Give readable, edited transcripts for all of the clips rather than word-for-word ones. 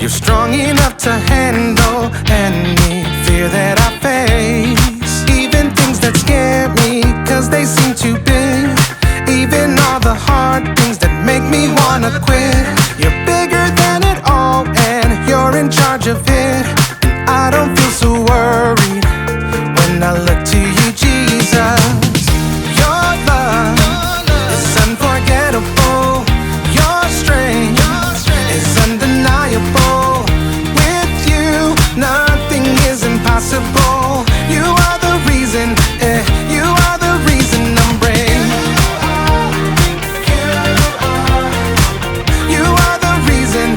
You're strong enough to handle any fear that I face. Even things that scare me, cause they seem too big. Even all the hard things that make me wanna quit. You're bigger than it all, and you're in charge of it. And I don't feel so worried when I look to you, Jesus. Your love is unforgettable. Your strength is undeniable. With you, nothing is impossible. You are the reason, you are the reason I'm brave. You are the reason,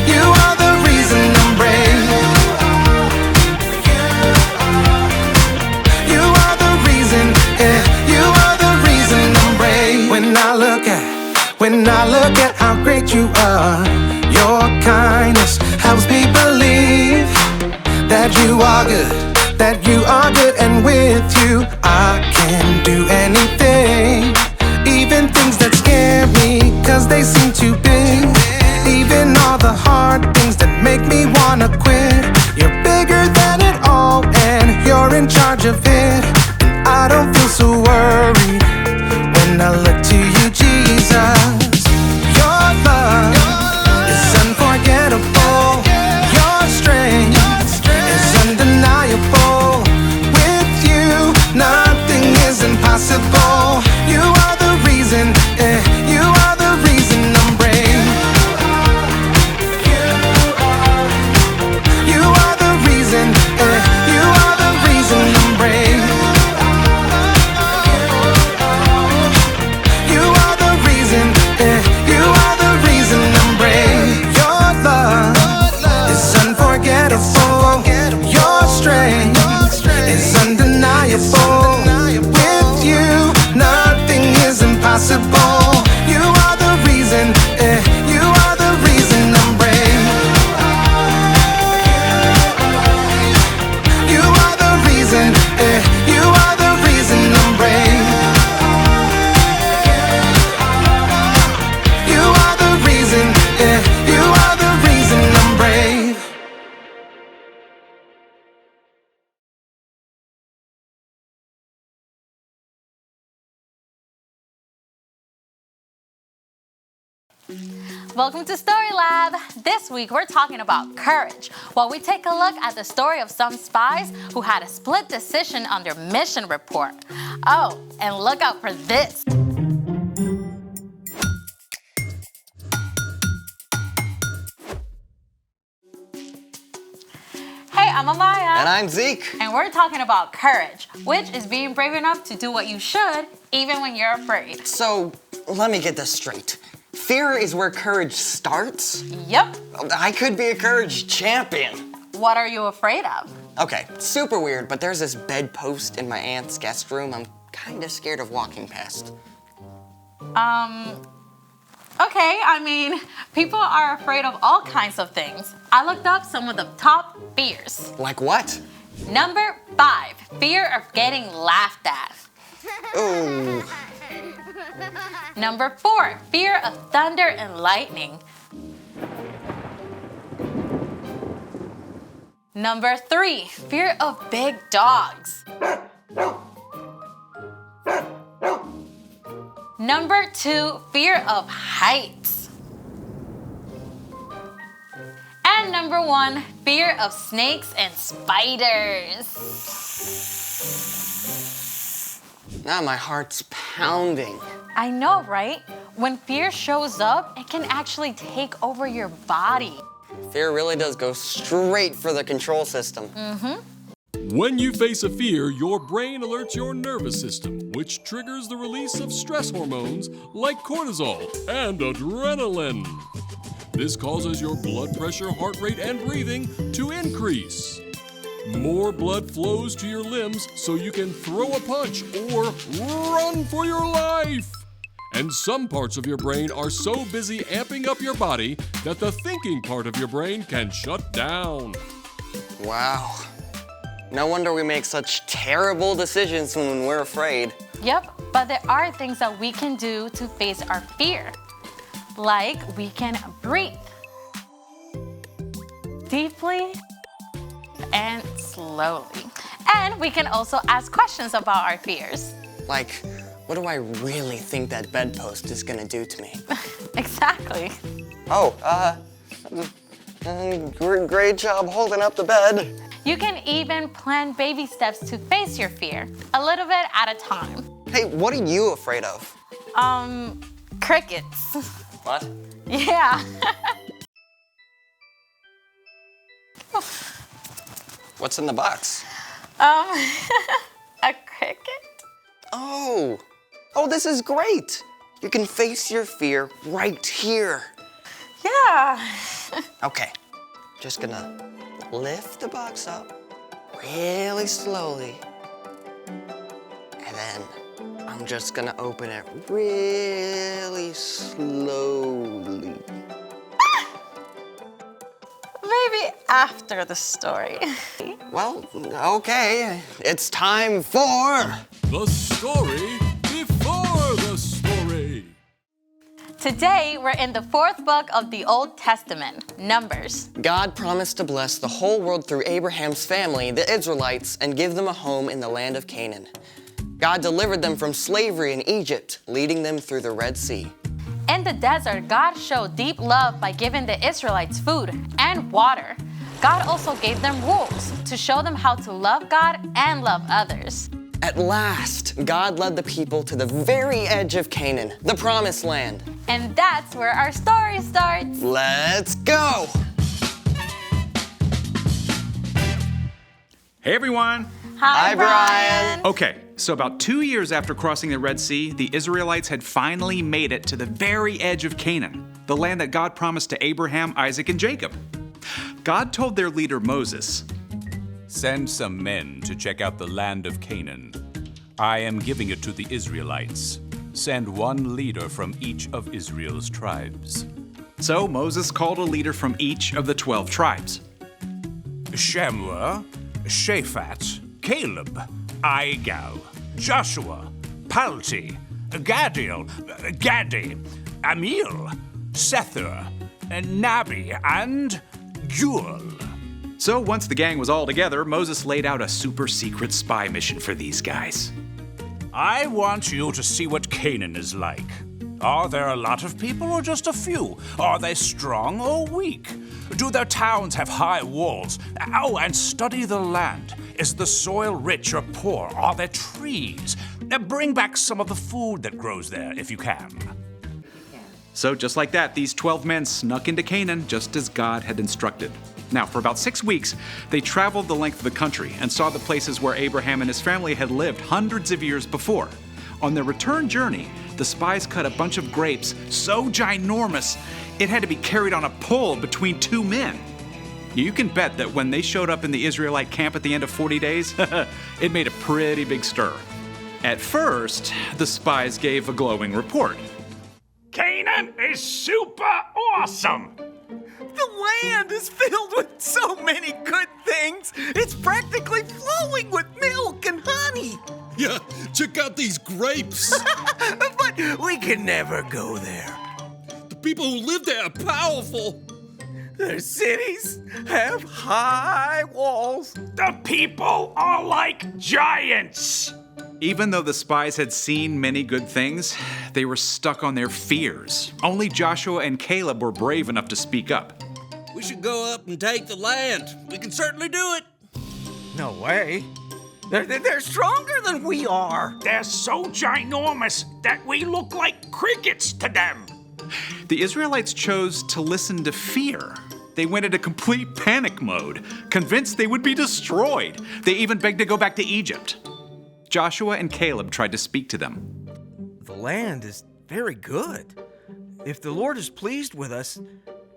you are the reason I'm brave. You are the reason, you are the reason I'm brave. When I look at how great you are, your kindness helps me believe that you are good, that you are good, and with you I can do anything. Even things that scare me, cause they seem too big. Even all the hard things that make me wanna quit. You're bigger than it all, and you're in charge of it. And I don't feel so worried when I look to you, Jesus. Your love is unforgettable. Your strength is undeniable. With you, nothing is impossible. You are the reason, you are the reason I'm brave. You are the reason, you are the reason I'm brave. You are the reason, you are the reason I'm brave. Your love is unforgettable. Your strength is undeniable. With you, nothing is impossible. You are the reason, you are the reason I'm brave. You are the reason, you are the reason I'm brave. You are the reason, you are the reason I'm brave. Welcome to Story Lab. This week we're talking about courage, while we take a look at the story of some spies who had a split decision on their mission report. Oh, and look out for this. Hey, I'm Amaya. And I'm Zeke. And we're talking about courage, which is being brave enough to do what you should, even when you're afraid. So, let me get this straight. Fear is where courage starts? Yep. I could be a courage champion. What are you afraid of? Okay, super weird, but there's this bedpost in my aunt's guest room I'm kind of scared of walking past. Okay, I mean, people are afraid of all kinds of things. I looked up some of the top fears. Like what? Number 5, fear of getting laughed at. Ooh. Number 4, fear of thunder and lightning. Number 3, fear of big dogs. Number 2, fear of heights. And number 1, fear of snakes and spiders. Now my heart's pounding. I know, right? When fear shows up, it can actually take over your body. Fear really does go straight for the control system. When you face a fear, your brain alerts your nervous system, which triggers the release of stress hormones like cortisol and adrenaline. This causes your blood pressure, heart rate, and breathing to increase. More blood flows to your limbs so you can throw a punch or run for your life. And some parts of your brain are so busy amping up your body that the thinking part of your brain can shut down. Wow. No wonder we make such terrible decisions when we're afraid. Yep, but there are things that we can do to face our fear. Like we can breathe. deeply and slowly. And we can also ask questions about our fears. Like, what do I really think that bedpost is gonna do to me? Exactly. Oh, great job holding up the bed. You can even plan baby steps to face your fear, a little bit at a time. Hey, what are you afraid of? Crickets. What? Yeah. What's in the box? A cricket? Oh, this is great. You can face your fear right here. Yeah. Okay, just gonna lift the box up really slowly. And then I'm just gonna open it really slowly. Maybe after the story. Well, okay, it's time for... The story before the story. Today, we're in the 4th book of the Old Testament, Numbers. God promised to bless the whole world through Abraham's family, the Israelites, and give them a home in the land of Canaan. God delivered them from slavery in Egypt, leading them through the Red Sea. In the desert, God showed deep love by giving the Israelites food and water. God also gave them rules to show them how to love God and love others. At last, God led the people to the very edge of Canaan, the Promised Land. And that's where our story starts. Let's go! Hey everyone! Hi, Brian. Okay, so about 2 years after crossing the Red Sea, the Israelites had finally made it to the very edge of Canaan, the land that God promised to Abraham, Isaac, and Jacob. God told their leader Moses, "Send some men to check out the land of Canaan. I am giving it to the Israelites. Send one leader from each of Israel's tribes." So Moses called a leader from each of the 12 tribes. Shammua, Shaphat, Caleb, Igal, Joshua, Palti, Gadiel, Gadi, Amiel, Sethur, Nabi, and Juel. So once the gang was all together, Moses laid out a super secret spy mission for these guys. I want you to see what Canaan is like. Are there a lot of people or just a few? Are they strong or weak? Do their towns have high walls? Oh, and study the land. Is the soil rich or poor? Are there trees? Bring back some of the food that grows there if you can. So just like that, these 12 men snuck into Canaan just as God had instructed. Now, for about 6 weeks, they traveled the length of the country and saw the places where Abraham and his family had lived hundreds of years before. On their return journey, the spies cut a bunch of grapes so ginormous, it had to be carried on a pole between 2 men. You can bet that when they showed up in the Israelite camp at the end of 40 days, it made a pretty big stir. At first, the spies gave a glowing report. Canaan is super awesome! The land is filled with so many good things. It's practically flowing with milk and honey. Yeah, check out these grapes. But we can never go there. The people who live there are powerful. Their cities have high walls. The people are like giants! Even though the spies had seen many good things, they were stuck on their fears. Only Joshua and Caleb were brave enough to speak up. We should go up and take the land. We can certainly do it. No way. They're stronger than we are. They're so ginormous that we look like crickets to them. The Israelites chose to listen to fear. They went into complete panic mode, convinced they would be destroyed. They even begged to go back to Egypt. Joshua and Caleb tried to speak to them. The land is very good. If the Lord is pleased with us,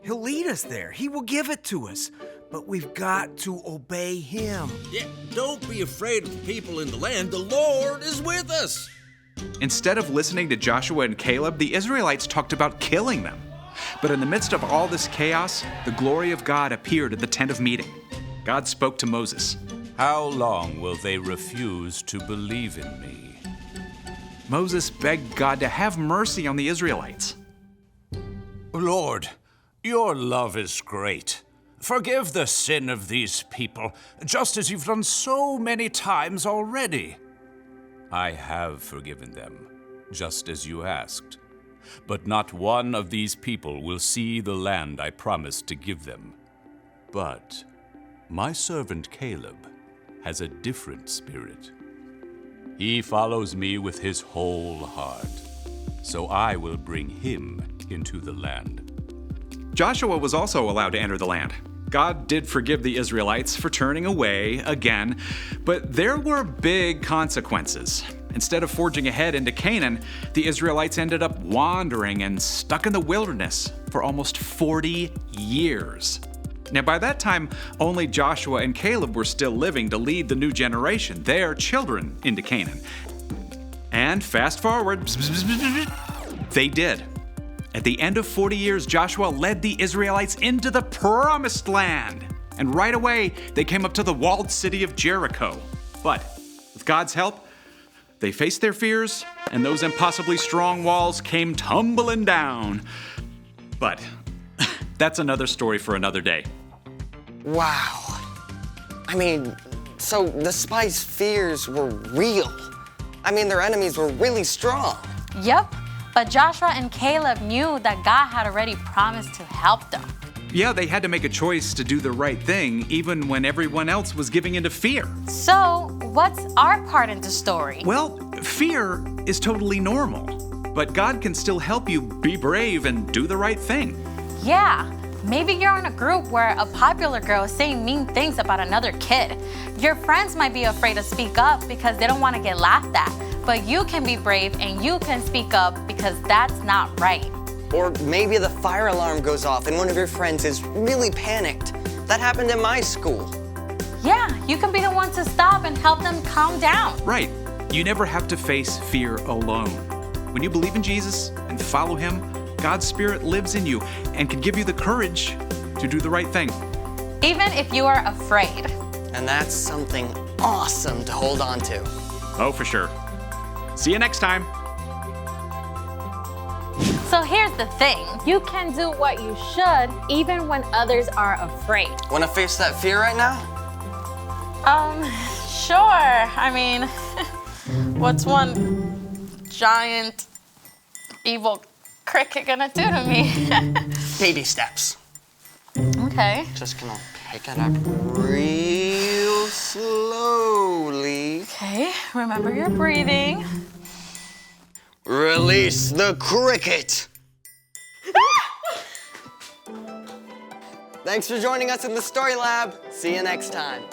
He'll lead us there. He will give it to us. But we've got to obey Him. Yeah, don't be afraid of the people in the land. The Lord is with us. Instead of listening to Joshua and Caleb, the Israelites talked about killing them. But in the midst of all this chaos, the glory of God appeared at the tent of meeting. God spoke to Moses. How long will they refuse to believe in me? Moses begged God to have mercy on the Israelites. Lord, your love is great. Forgive the sin of these people, just as you've done so many times already. I have forgiven them, just as you asked. But not one of these people will see the land I promised to give them. But my servant Caleb has a different spirit. He follows me with his whole heart, so I will bring him into the land. Joshua was also allowed to enter the land. God did forgive the Israelites for turning away again, but there were big consequences. Instead of forging ahead into Canaan, the Israelites ended up wandering and stuck in the wilderness for almost 40 years. Now, by that time, only Joshua and Caleb were still living to lead the new generation, their children, into Canaan. And fast forward, they did. At the end of 40 years, Joshua led the Israelites into the promised land. And right away, they came up to the walled city of Jericho. But with God's help, they faced their fears, and those impossibly strong walls came tumbling down. But that's another story for another day. Wow. I mean, so the spies' fears were real. I mean, their enemies were really strong. Yep, but Joshua and Caleb knew that God had already promised to help them. Yeah, they had to make a choice to do the right thing, even when everyone else was giving into fear. So, what's our part in the story? Well, fear is totally normal, but God can still help you be brave and do the right thing. Yeah, maybe you're in a group where a popular girl is saying mean things about another kid. Your friends might be afraid to speak up because they don't want to get laughed at, but you can be brave and you can speak up because that's not right. Or maybe the fire alarm goes off and one of your friends is really panicked. That happened in my school. Yeah, you can be the one to stop and help them calm down. Right. You never have to face fear alone. When you believe in Jesus and follow Him, God's Spirit lives in you and can give you the courage to do the right thing. Even if you are afraid. And that's something awesome to hold on to. Oh, for sure. See you next time. So here's the thing. You can do what you should even when others are afraid. Want to face that fear right now? Sure. I mean, what's one giant evil cricket gonna do to me? Baby steps. Okay. Just gonna pick it up real slowly. Okay, remember your breathing. Release the cricket! Thanks for joining us in the Story Lab. See you next time.